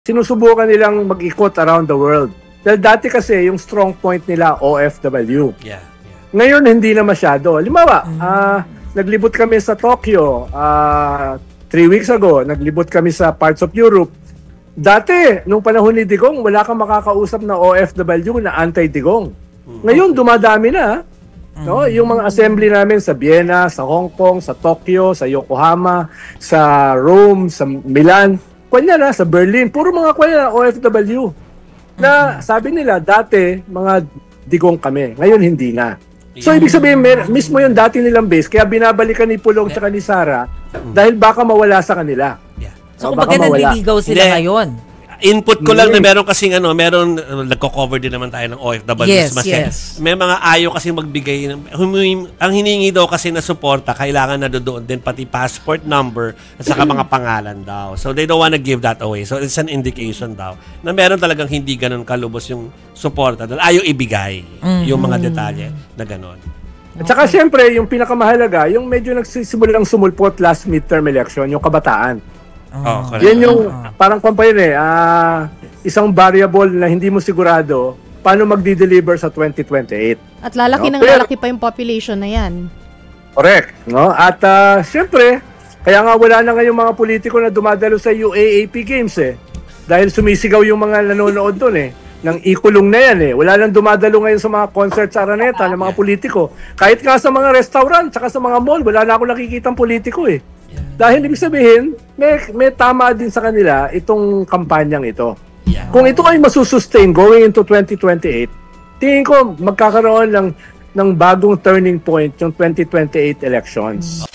sinusubukan nilang mag-ikot around the world. Dahil dati kasi yung strong point nila OFW. Yeah. Ngayon hindi na masyado. Halimbawa, naglibot kami sa Tokyo 3 weeks ago. Naglibot kami sa parts of Europe. Dati, nung panahon ni Digong, wala kang makakausap na OFW na anti-Digong. Ngayon, dumadami na. No? Yung mga assembly namin sa Vienna, sa Hong Kong, sa Tokyo, sa Yokohama, sa Rome, sa Milan, kunya sa Berlin, puro mga OFW. Na sabi nila, dati, mga Digong kami. Ngayon, hindi na. So, ibig sabihin, mismo yung dati nilang base, kaya binabalikan ni Pulong at ni Sara dahil baka mawala sa kanila. So, kumbaga nanliligaw sila ngayon. Input ko lang na meron kasing meron nagko-cover din naman tayo ng OFW. Yes. May mga ayaw kasi magbigay ang hiningi daw kasi na suporta kailangan na doon din pati passport number at saka mga pangalan daw. So they don't wanna give that away. So it's an indication daw na meron talagang hindi ganun kalubos yung suporta dahil ayaw ibigay yung mga detalye na ganun. At saka syempre, yung pinakamahalaga, yung medyo nagsisimulang sumulpot last midterm election, yung kabataan. Yan yung parang kumpanya isang variable na hindi mo sigurado paano magdi-deliver sa 2028. At lalaki ng lalaki pa yung population na yan. Correct. No? At syempre, kaya nga wala na ngayong mga politiko na dumadalo sa UAAP Games dahil sumisigaw yung mga nanonood doon ng ikulong na yan Wala nang dumadalo ngayon sa mga concert sa Araneta ng mga politiko. Kahit nga sa mga restaurant, tsaka sa mga mall, wala na ako nakikitang politiko Dahil ibig sabihin, may tama din sa kanila itong kampanyang ito. Kung ito ay masusustain going into 2028, tingin ko magkakaroon ng bagong turning point yung 2028 elections.